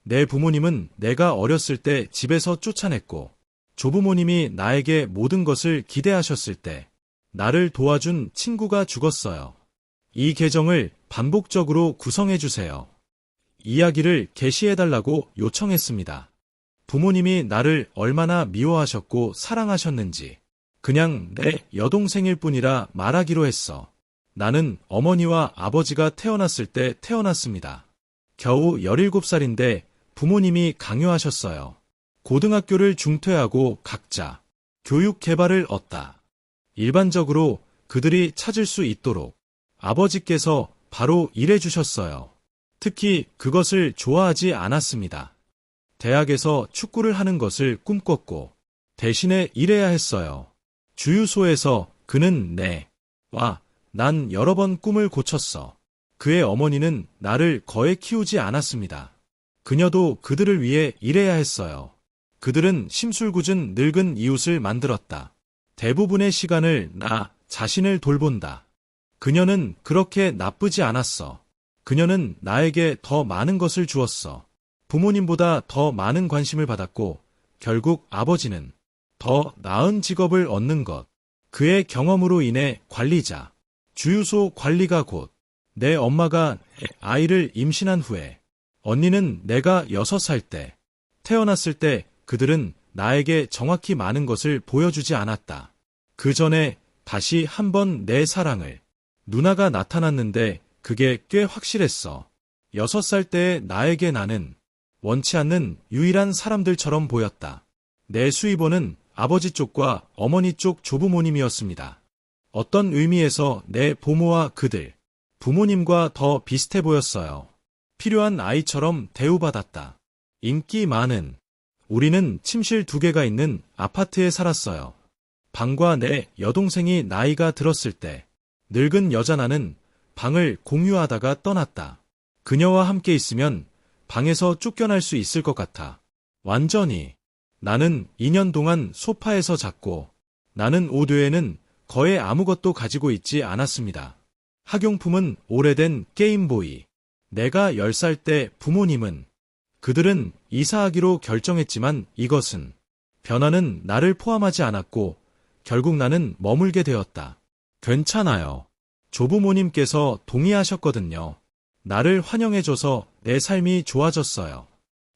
내 부모님은 내가 어렸을 때 집에서 쫓아냈고, 조부모님이 나에게 모든 것을 기대하셨을 때 나를 도와준 친구가 죽었어요. 이 계정을 반복적으로 구성해주세요. 이야기를 게시해달라고 요청했습니다. 부모님이 나를 얼마나 미워하셨고 사랑하셨는지 그냥 내 여동생일 뿐이라 말하기로 했어. 나는 어머니와 아버지가 태어났을 때 태어났습니다. 겨우 17살인데 부모님이 강요하셨어요. 고등학교를 중퇴하고 각자 교육 개발을 얻다. 일반적으로 그들이 찾을 수 있도록 아버지께서 바로 일해주셨어요. 특히 그것을 좋아하지 않았습니다. 대학에서 축구를 하는 것을 꿈꿨고 대신에 일해야 했어요. 주유소에서 그는 난 여러 번 꿈을 고쳤어. 그의 어머니는 나를 거에 키우지 않았습니다. 그녀도 그들을 위해 일해야 했어요. 그들은 심술궂은 늙은 이웃을 만들었다. 대부분의 시간을 나 자신을 돌본다. 그녀는 그렇게 나쁘지 않았어. 그녀는 나에게 더 많은 것을 주었어. 부모님보다 더 많은 관심을 받았고 결국 아버지는 더 나은 직업을 얻는 것. 그의 경험으로 인해 관리자, 주유소 관리가 곧 내 엄마가 아이를 임신한 후에 언니는 내가 6살 때 태어났을 때 그들은 나에게 정확히 많은 것을 보여주지 않았다. 그 전에 다시 한번 내 사랑을 누나가 나타났는데 그게 꽤 확실했어. 6살 때의 나에게 나는 원치 않는 유일한 사람들처럼 보였다. 내 수입원은 아버지 쪽과 어머니 쪽 조부모님이었습니다. 어떤 의미에서 내 부모와 그들, 부모님과 더 비슷해 보였어요. 필요한 아이처럼 대우받았다. 인기 많은. 우리는 침실 2개가 있는 아파트에 살았어요. 방과 내 여동생이 나이가 들었을 때 늙은 여자 나는 방을 공유하다가 떠났다. 그녀와 함께 있으면 방에서 쫓겨날 수 있을 것 같아. 완전히. 나는 2년 동안 소파에서 잤고 나는 오드에는 거의 아무것도 가지고 있지 않았습니다. 학용품은 오래된 게임보이. 내가 10살 때 부모님은 그들은 이사하기로 결정했지만 이것은 변화는 나를 포함하지 않았고 결국 나는 머물게 되었다. 괜찮아요. 조부모님께서 동의하셨거든요. 나를 환영해줘서 내 삶이 좋아졌어요.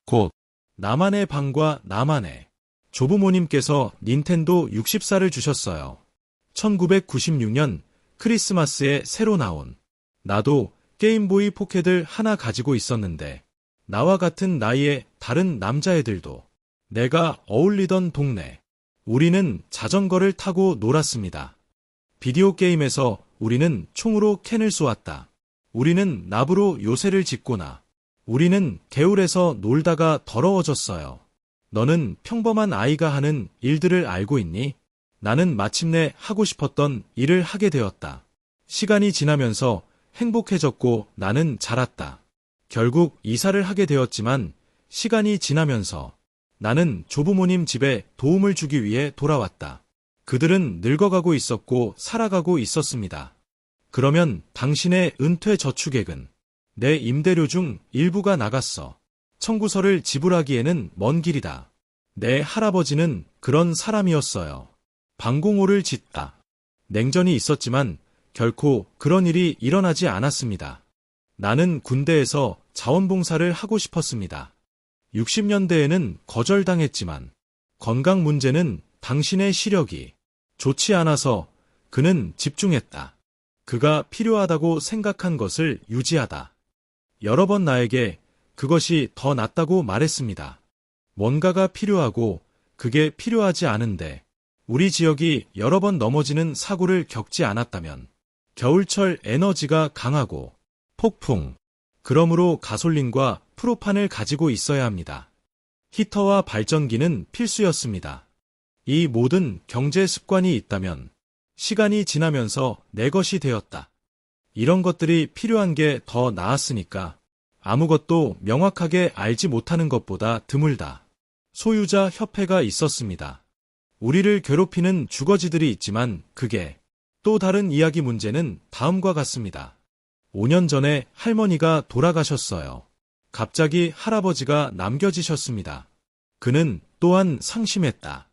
곧 나만의 방과 나만의. 조부모님께서 닌텐도 64를 주셨어요. 1996년 크리스마스에 새로 나온. 나도 게임보이 포켓을 하나 가지고 있었는데 나와 같은 나이의 다른 남자애들도 내가 어울리던 동네. 우리는 자전거를 타고 놀았습니다. 비디오 게임에서 우리는 총으로 캔을 쏘았다. 우리는 납으로 요새를 짓거나 우리는 개울에서 놀다가 더러워졌어요. 너는 평범한 아이가 하는 일들을 알고 있니? 나는 마침내 하고 싶었던 일을 하게 되었다. 시간이 지나면서 행복해졌고 나는 자랐다. 결국 이사를 하게 되었지만 시간이 지나면서 나는 조부모님 집에 도움을 주기 위해 돌아왔다. 그들은 늙어가고 있었고 살아가고 있었습니다. 그러면 당신의 은퇴 저축액은 내 임대료 중 일부가 나갔어. 청구서를 지불하기에는 먼 길이다. 내 할아버지는 그런 사람이었어요. 방공호를 짓다. 냉전이 있었지만 결코 그런 일이 일어나지 않았습니다. 나는 군대에서 자원봉사를 하고 싶었습니다. 60년대에는 거절당했지만 건강 문제는 당신의 시력이 좋지 않아서 그는 집중했다. 그가 필요하다고 생각한 것을 유지하다. 여러 번 나에게 그것이 더 낫다고 말했습니다. 뭔가가 필요하고 그게 필요하지 않은데 우리 지역이 여러 번 넘어지는 사고를 겪지 않았다면 겨울철 에너지가 강하고 폭풍. 그러므로 가솔린과 프로판을 가지고 있어야 합니다. 히터와 발전기는 필수였습니다. 이 모든 경제 습관이 있다면 시간이 지나면서 내 것이 되었다. 이런 것들이 필요한 게 더 나았으니까 아무것도 명확하게 알지 못하는 것보다 드물다. 소유자 협회가 있었습니다. 우리를 괴롭히는 주거지들이 있지만 그게 또 다른 이야기. 문제는 다음과 같습니다. 5년 전에 할머니가 돌아가셨어요. 갑자기 할아버지가 남겨지셨습니다. 그는 또한 상심했다.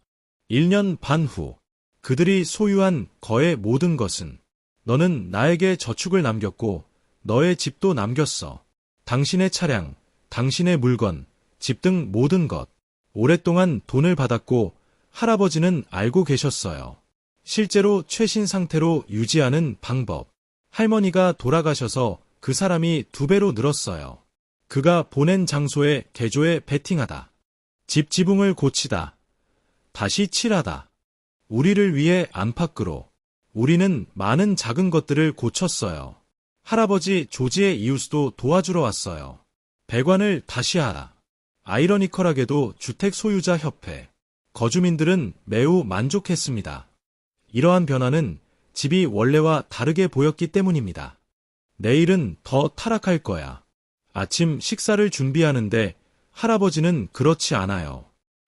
1년 반 후, 그들이 소유한 거의 모든 것은 너는 나에게 저축을 남겼고 너의 집도 남겼어. 당신의 차량, 당신의 물건, 집 등 모든 것. 오랫동안 돈을 받았고 할아버지는 알고 계셨어요. 실제로 최신 상태로 유지하는 방법. 할머니가 돌아가셔서 그 사람이 2배로 늘었어요. 그가 보낸 장소에 개조에 베팅하다. 집 지붕을 고치다. 다시 칠하다. 우리를 위해 안팎으로. 우리는 많은 작은 것들을 고쳤어요. 할아버지 조지의 이웃도 도와주러 왔어요. 배관을 다시 하라. 아이러니컬하게도 주택 소유자 협회. 거주민들은 매우 만족했습니다. 이러한 변화는 집이 원래와 다르게 보였기 때문입니다. 내일은 더 타락할 거야. 아침 식사를 준비하는데 할아버지는 그렇지 않아요.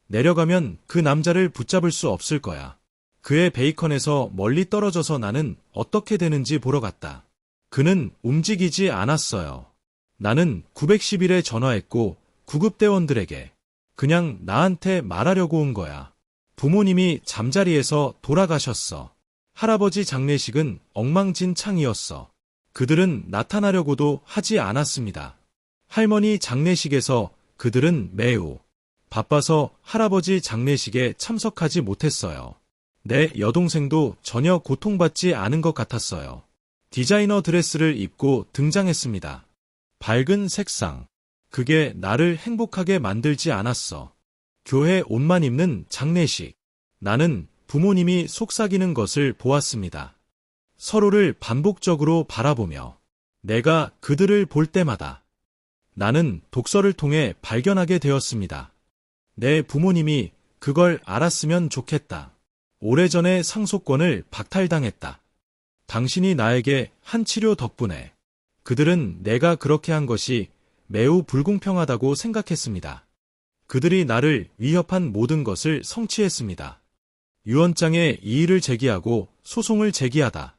내려가면 그 남자를 붙잡을 수 없을 거야. 그의 베이컨에서 멀리 떨어져서 나는 어떻게 되는지 보러 갔다. 그는 움직이지 않았어요. 나는 911에 전화했고 구급대원들에게 그냥 나한테 말하려고 온 거야. 부모님이 잠자리에서 돌아가셨어. 할아버지 장례식은 엉망진창이었어. 그들은 나타나려고도 하지 않았습니다. 할머니 장례식에서 그들은 매우 바빠서 할아버지 장례식에 참석하지 못했어요. 내 여동생도 전혀 고통받지 않은 것 같았어요. 디자이너 드레스를 입고 등장했습니다. 밝은 색상. 그게 나를 행복하게 만들지 않았어. 교회 옷만 입는 장례식. 나는 부모님이 속삭이는 것을 보았습니다. 서로를 반복적으로 바라보며 내가 그들을 볼 때마다 나는 독서를 통해 발견하게 되었습니다. 내 부모님이 그걸 알았으면 좋겠다. 오래전에 상속권을 박탈당했다. 당신이 나에게 한 치료 덕분에 그들은 내가 그렇게 한 것이 매우 불공평하다고 생각했습니다. 그들이 나를 위협한 모든 것을 성취했습니다. 유언장에 이의를 제기하고 소송을 제기하다.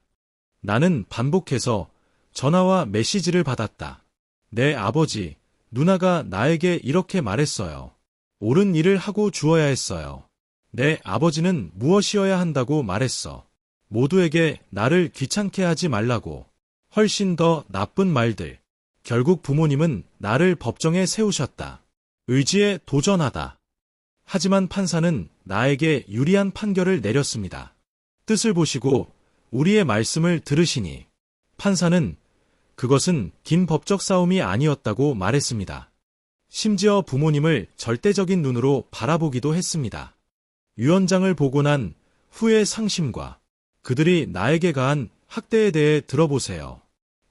나는 반복해서 전화와 메시지를 받았다. 내 아버지, 누나가 나에게 이렇게 말했어요. 옳은 일을 하고 주어야 했어요. 내 아버지는 무엇이어야 한다고 말했어. 모두에게 나를 귀찮게 하지 말라고. 훨씬 더 나쁜 말들. 결국 부모님은 나를 법정에 세우셨다. 의지에 도전하다. 하지만 판사는 나에게 유리한 판결을 내렸습니다. 뜻을 보시고 우리의 말씀을 들으시니 판사는 그것은 긴 법적 싸움이 아니었다고 말했습니다. 심지어 부모님을 절대적인 눈으로 바라보기도 했습니다. 유언장을 보고 난 후의 상심과 그들이 나에게 가한 학대에 대해 들어보세요.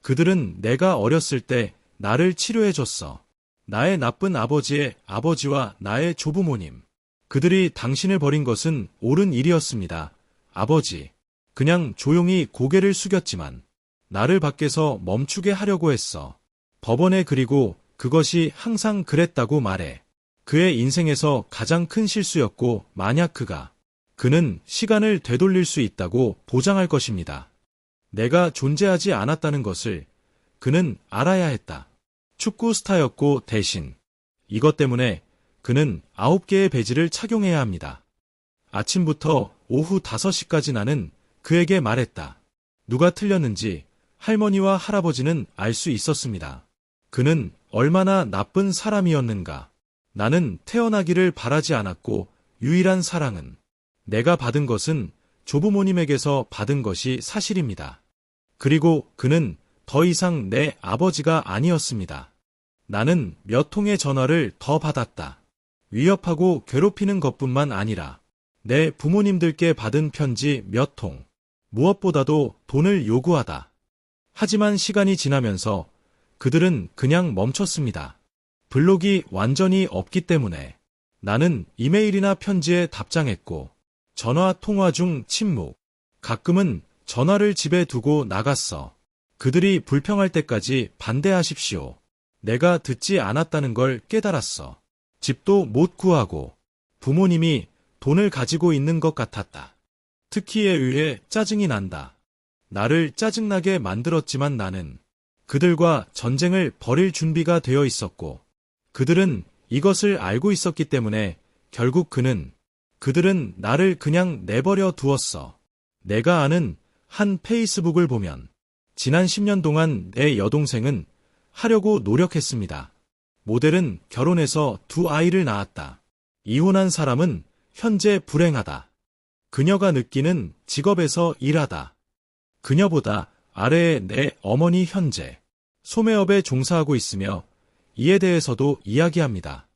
그들은 내가 어렸을 때 나를 치료해줬어. 나의 나쁜 아버지의 아버지와 나의 조부모님. 그들이 당신을 버린 것은 옳은 일이었습니다. 아버지. 그냥 조용히 고개를 숙였지만 나를 밖에서 멈추게 하려고 했어. 법원에 그리고 그것이 항상 그랬다고 말해. 그의 인생에서 가장 큰 실수였고 만약 그는 시간을 되돌릴 수 있다고 보장할 것입니다. 내가 존재하지 않았다는 것을 그는 알아야 했다. 축구 스타였고 대신 이것 때문에 그는 9개의 배지를 착용해야 합니다. 아침부터 오후 5시까지 나는 그에게 말했다. 누가 틀렸는지 할머니와 할아버지는 알 수 있었습니다. 그는 얼마나 나쁜 사람이었는가. 나는 태어나기를 바라지 않았고 유일한 사랑은 내가 받은 것은 조부모님에게서 받은 것이 사실입니다. 그리고 그는 더 이상 내 아버지가 아니었습니다. 나는 몇 통의 전화를 더 받았다. 위협하고 괴롭히는 것뿐만 아니라 내 부모님들께 받은 편지 몇 통. 무엇보다도 돈을 요구하다. 하지만 시간이 지나면서 그들은 그냥 멈췄습니다. 블록이 완전히 없기 때문에 나는 이메일이나 편지에 답장했고 전화 통화 중 침묵. 가끔은 전화를 집에 두고 나갔어. 그들이 불평할 때까지 반대하십시오. 내가 듣지 않았다는 걸 깨달았어. 집도 못 구하고 부모님이 돈을 가지고 있는 것 같았다. 특기에 의해 짜증이 난다. 나를 짜증나게 만들었지만 나는 그들과 전쟁을 벌일 준비가 되어 있었고 그들은 이것을 알고 있었기 때문에 결국 그들은 나를 그냥 내버려 두었어. 내가 아는 한 페이스북을 보면 지난 10년 동안 내 여동생은 하려고 노력했습니다. 모델은 결혼해서 2아이를 낳았다. 이혼한 사람은 현재 불행하다. 그녀가 느끼는 직업에서 일하다. 그녀보다 아래에 내 어머니 현재 소매업에 종사하고 있으며 이에 대해서도 이야기합니다.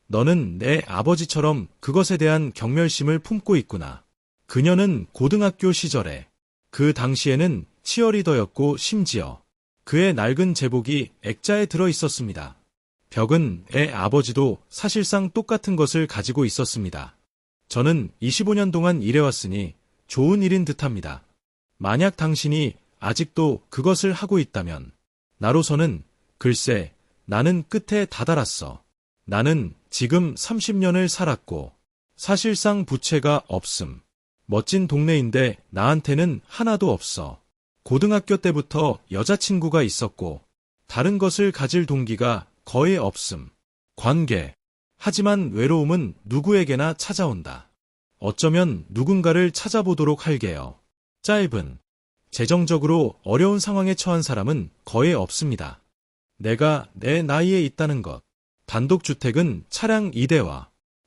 너는 내 아버지처럼 그것에 대한 경멸심을 품고 있구나. 그녀는 고등학교 시절에 그 당시에는 치어리더였고 심지어 그의 낡은 제복이 액자에 들어 있었습니다. 벽은 내 아버지도 사실상 똑같은 것을 가지고 있었습니다. 저는 25년 동안 일해왔으니 좋은 일인 듯합니다. 만약 당신이 아직도 그것을 하고 있다면 나로서는 글쎄 나는 끝에 다다랐어. 나는 지금 30년을 살았고 사실상 부채가 없음. 멋진 동네인데 나한테는 하나도 없어. 고등학교 때부터 여자친구가 있었고 다른 것을 가질 동기가 거의 없음. 관계. 하지만 외로움은 누구에게나 찾아온다. 어쩌면 누군가를 찾아보도록 할게요. 짧은. 재정적으로 어려운 상황에 처한 사람은 거의 없습니다. 내가 내 나이에 있다는 것. 단독주택은 차량 2대와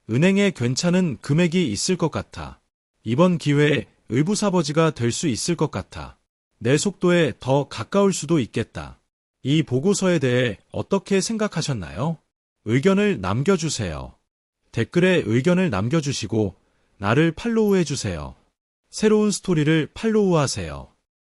은행에 괜찮은 금액이 있을 것 같아. 이번 기회에 의붓아버지가 될 수 있을 것 같아. 내 속도에 더 가까울 수도 있겠다. 이 보고서에 대해 어떻게 생각하셨나요? 의견을 남겨주세요. 댓글에 의견을 남겨주시고 나를 팔로우해주세요. 새로운 스토리를 팔로우하세요.